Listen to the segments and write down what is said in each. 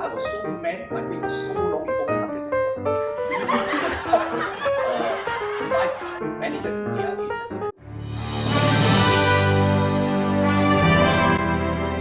I was so mad, my face was so long, it almost touches the floor. Five manager in AIA just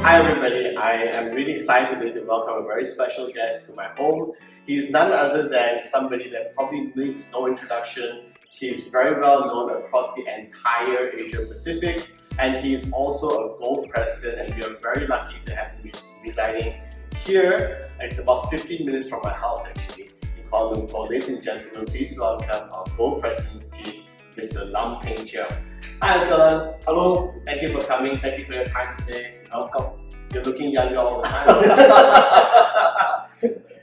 Hi everybody, I am really excited today to welcome a very special guest to my home. He's none other than somebody that probably needs no introduction. He's very well known across the entire Asia Pacific, and he's also a gold president, and we are very lucky to have him residing here at about 15 minutes from my house actually in Kuala Lumpur. Ladies and gentlemen, please welcome our gold president's team, Mr Lum, Peng, Cheong. Hi Jalan. Hello, thank you for coming, thank you for your time today. welcome. You're looking younger all the time.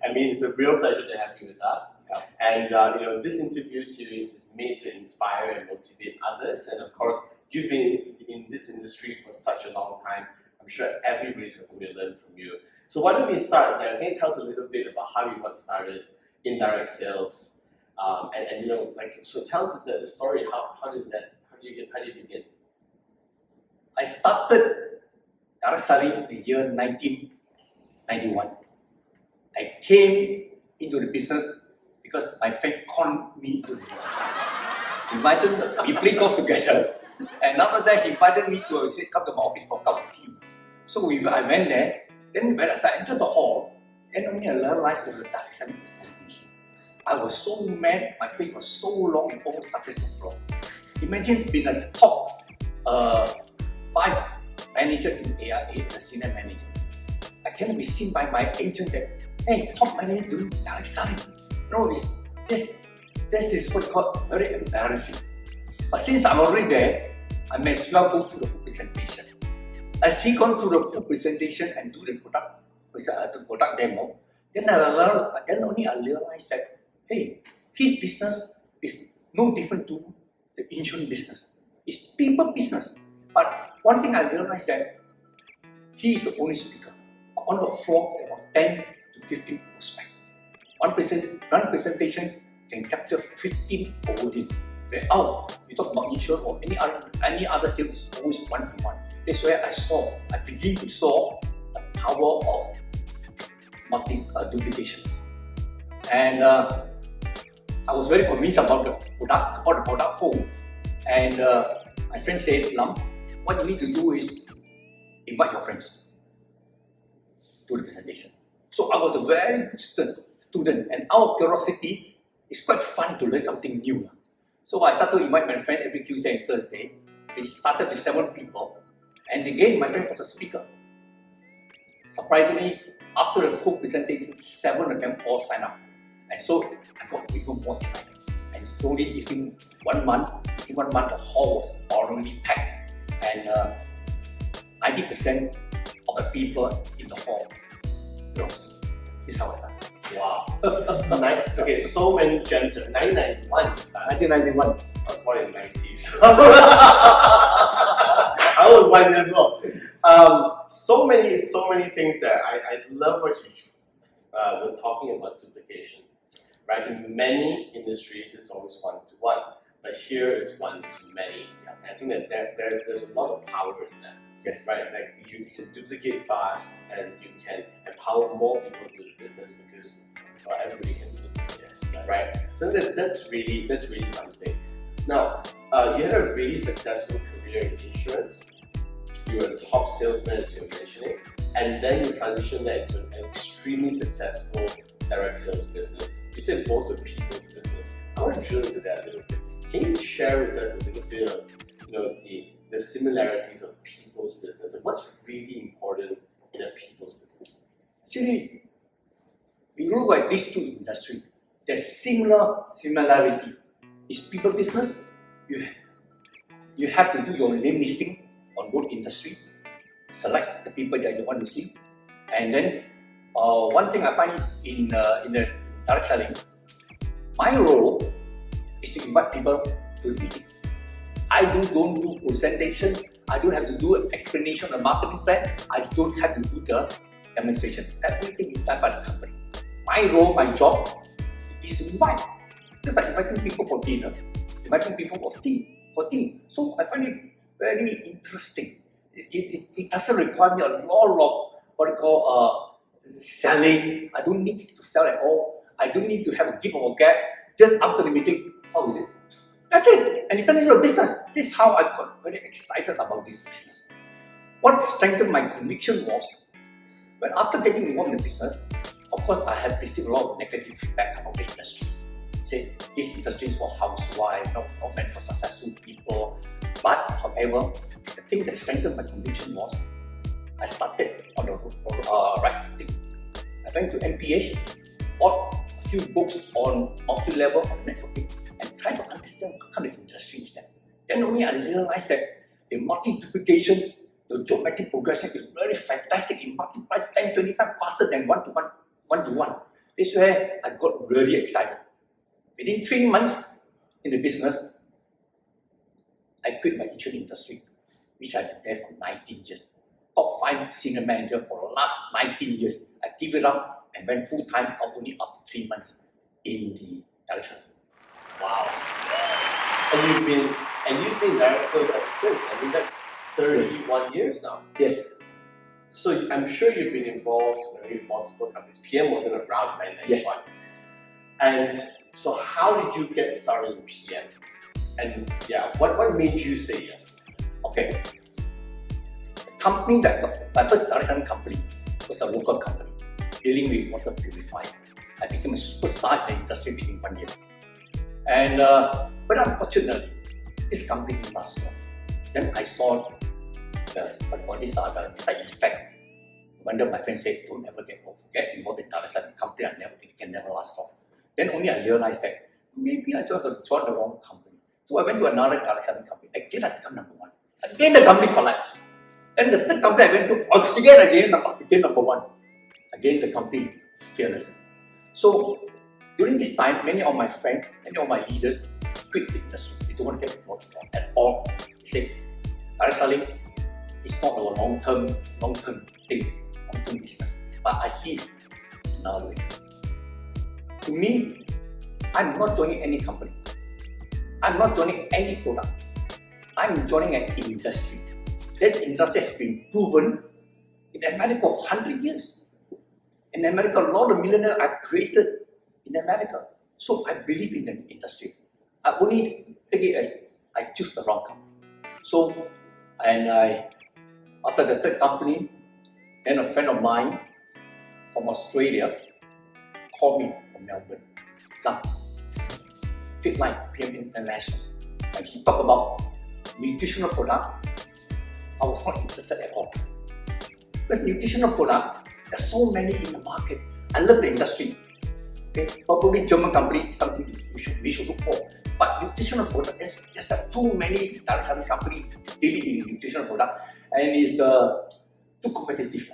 I mean, it's a real pleasure to have you with us. And this interview series is made to inspire and motivate others. And of course, you've been in this industry for such a long time. I'm sure everybody's got something to learn from you. So why don't we start there? Can you tell us a little bit about how you got started in direct sales? So tell us the story. How did you begin? I started direct selling in the year 1991. I came into the business because my friend conned me to the business. We played golf together, and after that he invited me to come to my office for a cup of tea. So I went there. Then when I entered the hall, then only I realized it was a direct selling presentation. I was so mad, my face was so long, it almost touches the floor. Imagine being a top 5 manager in AIA as a senior manager. I cannot be seen by my agent that, hey, top manager doing direct selling. This is what called very embarrassing. But since I'm already there, I may as well go to the full presentation. As he gone through the full presentation and do the product demo, then I realized that, hey, his business is no different to the insurance business. It's people business. But one thing I realized that he is the only speaker. On the floor, there were 10 to 15 prospects. One presentation can capture 15 audience. You talk about insurance or any other sales is always one-to-one. That's where I begin to saw the power of duplication. And I was very convinced about the product whole. And my friend said, Lum, what you need to do is invite your friends to the presentation. So I was a very good student, and out of curiosity, it's quite fun to learn something new. So I started to invite my friend every Tuesday and Thursday. We started with 7 people, and again, my friend was a speaker. Surprisingly, after the whole presentation, 7 of them all signed up. And so I got even more excited. And slowly, within 1 month, the hall was already packed. And 90% of the people in the hall belongs to me. This is how I started. Wow. Okay, so many gems. 1991 you started. 1991. I was born in the 90s. I was 1 year old. So many things there. I love what you were talking about duplication. Right? In many industries, it's always one-to-one. But here is one to many. And I think that there's a lot of power in that. Yes. Right? Like you can duplicate fast, and you can empower more people to do the business because everybody can do the business. Right? So that's really something. Now, you had a really successful career in insurance. You were a top salesman, as you were mentioning, and then you transitioned that into an extremely successful direct sales business. You said both were people's business. I want to drill into that a little bit. Can you share with us a little bit of the similarities of people's business and what's really important in a people's business? Actually, when you look at these two industries, there's similarity. It's people business. You have to do your name listing on both industry, select the people that you want to see, and then one thing I find in the direct selling, my role is to invite people to the meeting. I don't do presentation. I don't have to do explanation of the marketing plan. I don't have to do the demonstration. Everything is done by the company. My role, my job is to invite. Just like inviting people for dinner, inviting people for tea. So I find it very interesting. It doesn't require me a lot of what you call selling. I don't need to sell at all. I don't need to have a give or a get. Just after the meeting, how is it? That's it. And it turned into a business. This is how I got very excited about this business. What strengthened my conviction was, when after getting involved in the business, of course I have received a lot of negative feedback about the industry. Say, this industry is for housewives, not meant for successful people. But however, the thing that strengthened my conviction was, I started on the right footing. I went to MPH, bought a few books on multi-level on networking, and tried to understand what kind of industry is that. Then only I realized that the multiplication, the geometric progression is very fantastic. It multiplied 10, 20 times faster than one to one. This is where I got really excited. Within 3 months in the business, I quit my insurance industry, which I've been there for 19 years. Top 5 senior manager for the last 19 years. I give it up and went full-time only after 3 months in the direction. Wow. And you've been director ever since. I mean, that's 31 years now. Yes. So I'm sure you've been involved in multiple companies. PM wasn't around in 1991. Yes. And so how did you get started in PM? And yeah, what made you say yes? Okay. The company that my first direction company was a local company dealing with water purifier. I became a superstar in the industry within 1 year. And but unfortunately, this company didn't last long. Then I saw the side effect. One day my friend said, don't ever get involved in direction company, it can never last long. Then only I realized that maybe I joined the wrong company. So I went to another direction company. Again, I became number 1. Again, the company collapsed. Then the third company I went to, again became number 1. Again, the company fearless. So during this time, many of my friends, many of my leaders quit the industry. They don't want to get involved at all. They say, direct selling is not a long-term thing, long-term business. But I see it another way. To me, I'm not joining any company. I'm not joining any product. I'm joining an industry. That industry has been proven in America for 100 years. In America, a lot of millionaires are created in America. So I believe in the industry. I only take it as I choose the wrong company. So, after the third company, then a friend of mine from Australia called me from Melbourne. Lum, Fitline, PM International. And he talked about nutritional product. I was not interested at all. Because nutritional product, there's so many in the market. I love the industry. Okay? Probably German company is something we should look for. But nutritional product, there's just too many direct selling companies dealing in nutritional product, and it's too competitive.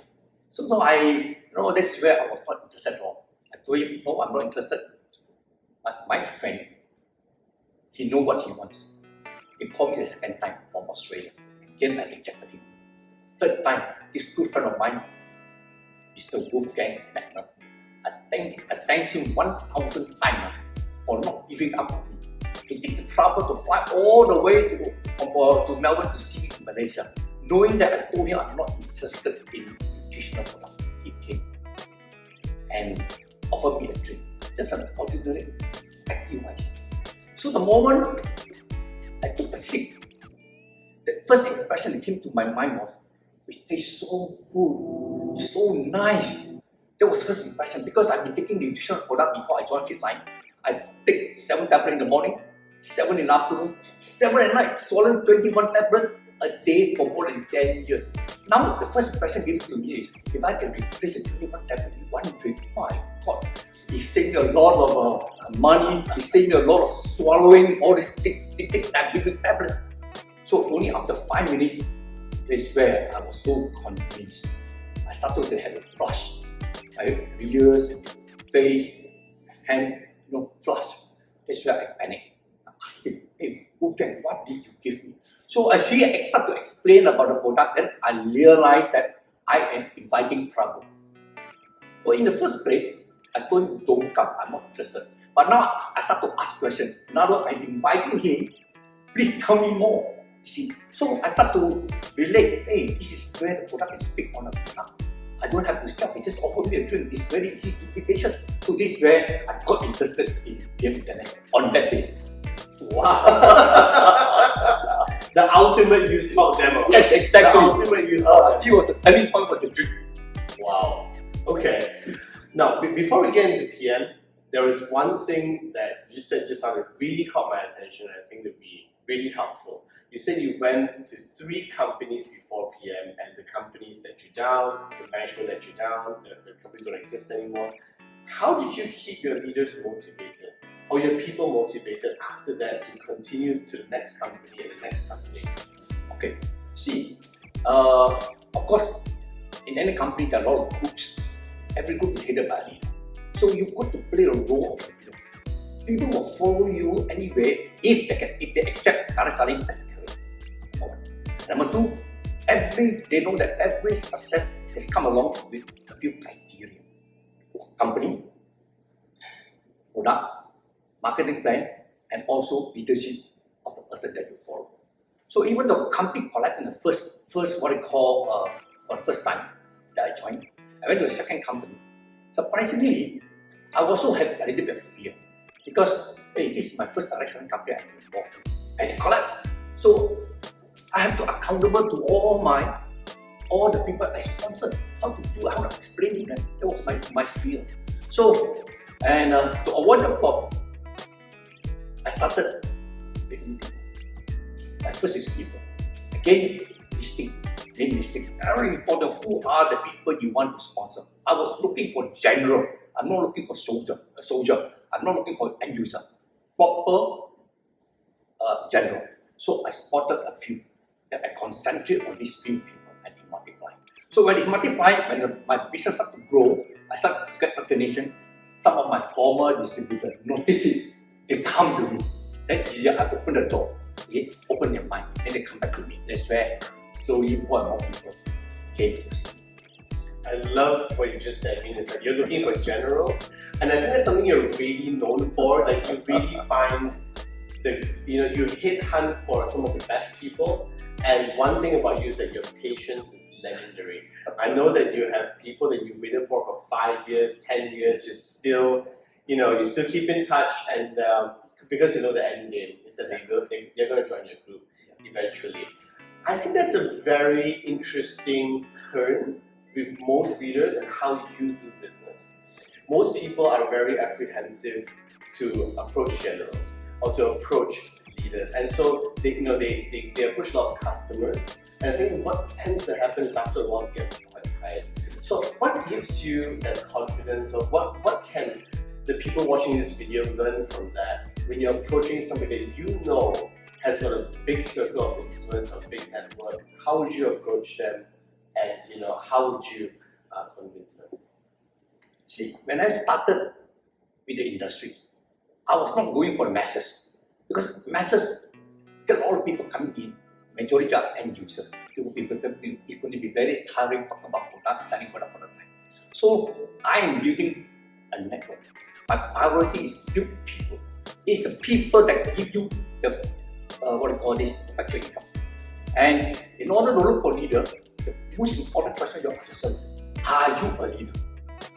So that's where I was not interested at all. I told him, no, I'm not interested. But my friend, he knows what he wants. He called me the second time from Australia. Again, I rejected him. Third time, this good friend of mine, Mr. Wolfgang Magner, I thanked him 1,000 times for not giving up on me. He took the trouble to fly all the way to Melbourne to see me in Malaysia, knowing that I told him I'm not interested in nutritional product. He came and offered me a drink, just an ordinary active ice. So the moment I took a sip, the first impression that came to my mind was, it tastes so good, it's so nice. That was first impression, because I've been taking nutritional product before I joined Fitline. I take 7 tablets in the morning, 7 in the afternoon, 7 at night, swallowing 21 tablets a day for more than 10 years. Now the first impression given to me is, if I can replace the 21 tablets with one drink, my God, it's saving a lot of money, it's saving a lot of swallowing all this big tablet. So only after 5 minutes is where I was so convinced. I started to have a flush. My ears, face, hand, flush. That's where I panicked. I asked him, hey, Wolfgang, what did you give me? So as he started to explain about the product, then I realized that I am inviting trouble. So in the first place, I told him, don't come, I'm not interested. But now I start to ask questions. Now I'm inviting him, please tell me more. See, so I start to relate, hey, this is where the product is speak on the product. I don't have to sell, they just offer me a drink. It's very easy invitation. So this is where I got interested in PM Internet on that day. Wow. The ultimate use talk demo. Yes, exactly. The ultimate use talk It was the turning point was the drink. Wow. Okay. Now, before we get into PM, there was one thing that you said just now that really caught my attention, and I think that would be really helpful. You said you went to 3 companies before PM, and the companies let you down, the management let you down, the companies don't exist anymore. How did you keep your leaders motivated, or your people motivated after that to continue to the next company and the next company? Okay. See, of course, in any company there are a lot of groups. Every group is headed by a leader. So you've got to play a role of a leader. People will follow you anyway if they accept direct selling as a career. Number 2, they know that every success has come along with a few criteria. Company, product, marketing plan, and also leadership of the person that you follow. So even though company collapsed in the first what I call for the first time that I joined, I went to a second company. Surprisingly, I also had a little bit of fear because hey, this is my first direct selling company I'm involved in, and it collapsed. So I have to accountable to all the people I sponsored. How to explain to them? That was my fear. So and to avoid the problem, I started with new people. My first is people. Again, listing. Very important. Who are the people you want to sponsor? I was looking for general. I'm not looking for soldier. I'm not looking for end user. Proper general. So I spotted a few. That I concentrate on these few people and it multiplied. So when it multiplied, when my business started to grow, I started to get recognition. Some of my former distributors notice it. They come to me. Then easier I open the door. Okay? Open their mind. Then they come back to me. That's where slowly more and more people came to see. I love what you just said. I mean, it's like you're looking for generals, and I think that's something you're really known for. Like you really find you hit hunt for some of the best people. And one thing about you is that your patience is legendary. I know that you have people that you've waited for 5 years, 10 years, you still keep in touch, and because you know the end game is that they're going to join your group eventually. I think that's a very interesting turn with most leaders and how you do business. Most people are very apprehensive to approach generals or to approach leaders, and so they approach a lot of customers. And I think what tends to happen is after a while they get quite tired. So what gives you that confidence, or what can the people watching this video learn from that when you're approaching somebody that you know has got a big circle of influence, a big network? How would you approach them, and how would you convince them? See, when I started with the industry, I was not going for masses, because masses, a lot of people coming in, majority are end users. It will be it's going to be very tiring talking about product, selling product all the time. So I am building a network. My priority is to build people. It's the people that give you the perpetual income. And in order to look for leader, the most important question you ask yourself: are you a leader?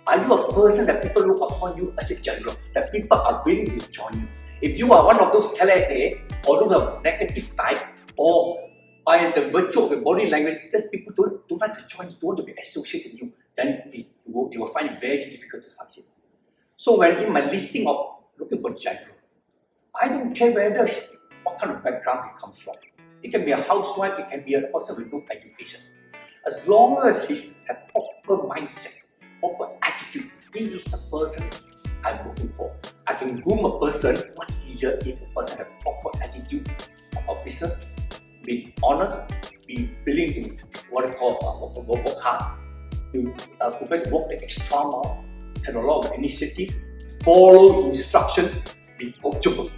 Are you a person that people look upon you as a general, that people are willing to join you? If you are one of those LFA or those negative type, or by the virtue of the body language, those people don't like to join you, don't want to be associated with you, then they will find it very difficult to succeed. So when in my listing of looking for general, I don't care what kind of background he comes from. It can be a housewife, it can be a person with no education. As long as he has proper mindset, proper attitude, he is the person I'm looking for. I can groom a person much easier if the person has proper attitude about business, be honest, be willing to work hard, to prepare to work the extra mile, have a lot of initiative, follow instruction, be coachable.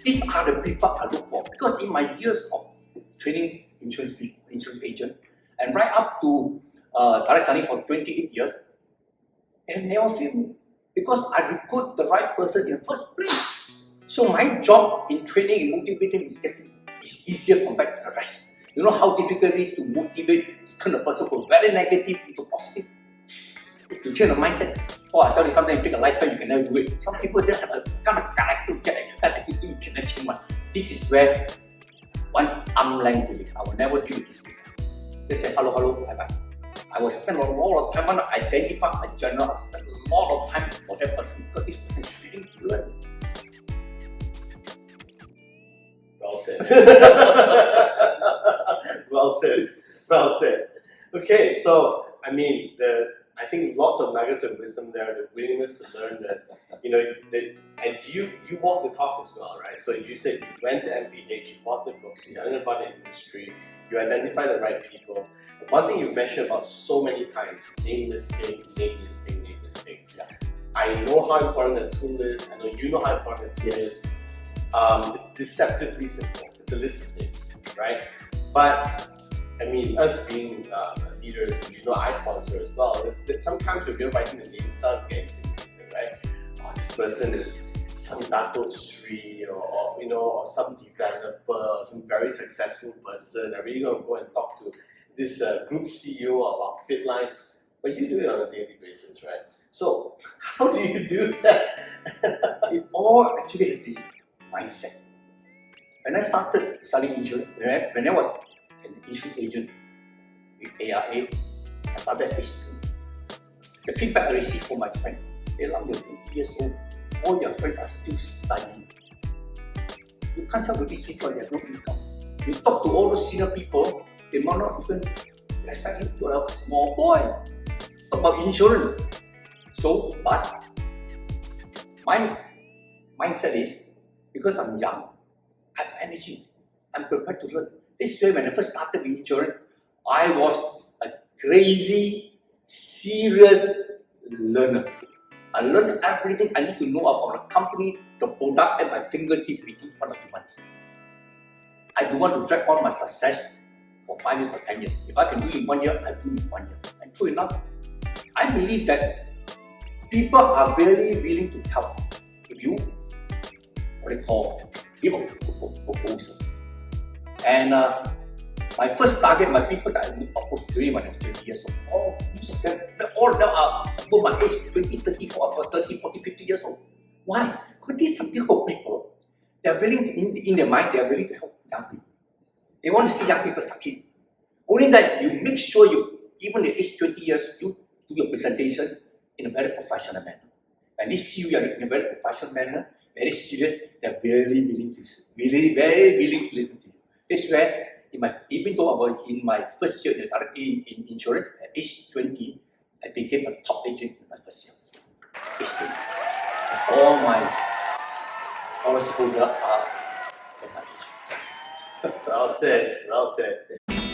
These are the people I look for, because in my years of training insurance agent and right up to direct selling for 28 years, they have never failed me, because I recruit the right person in the first place. So my job in training and motivating is easier compared to the rest. You know how difficult it is to motivate, to turn a person from very negative into positive? to change the mindset. Oh, I tell you something, take a lifetime, you can never do it. Some people just have a kind of character, attitude, you cannot change one. This is where once I'm language, I will never deal with this people. They say hello, bye-bye. I will spend a lot of time on identify a journal. I will spend a lot of time for that person because this person is willing to learn. Well said. Well said. Well said. Okay, so I mean, I think lots of nuggets of wisdom there. The willingness to learn that, and you walk the talk as well, right? So you said you went to MPH, you bought the books, you learned about the industry, you identify the right people. One thing you've mentioned about so many times: name listing. Yeah. I know how important the tool is. I know you know how important the tool is. It's deceptively simple. It's a list of names, right? But I mean, us being leaders, I sponsor as well. Sometimes when we're writing the names down, we get intimidated, right? Oh, this person is some Dato Sri or some developer or some very successful person. I'm really going to go and talk to this group CEO about Fitline. But you do it on a daily basis, right? So how do you do that? It all actually has the mindset. When I started selling insurance, when I was an insurance agent with AIA, I started at age 2. The feedback I received from my friend, you're 20 years old, all your friends are still studying. You can't sell with these people, they have no income. You talk to all those senior people, they might not even respect you. You're a small boy. Talk about insurance. So, but my mindset is, because I'm young, I have energy, I'm prepared to learn. This way, when I first started with insurance, I was a crazy, serious learner. I learned everything I need to know about the company, the product, and my fingertip within 1 or 2 months. I don't want to drag on my success for 5 years or 10 years. If I can do it in 1 year, I do it in 1 year. And true enough, I believe that people are very willing to help if you, give a proposal. And my first target, my people that I proposed to when I was 20 years old, most of them, all of them are above my age, 20, 30, 40, 50 years old. Why? Because these are difficult people. They are willing to, in their mind, they are willing to help young people. They want to see young people succeed. Only that you make sure you, even at age 20 years, you do your presentation in a very professional manner. When they see you in a very professional manner, very serious, they are very willing to listen to you. That's where, even though I was in my first year in insurance, at age 20, I became a top agent in my first year. Age 20. And all my policyholders are at my age. Well said, well said.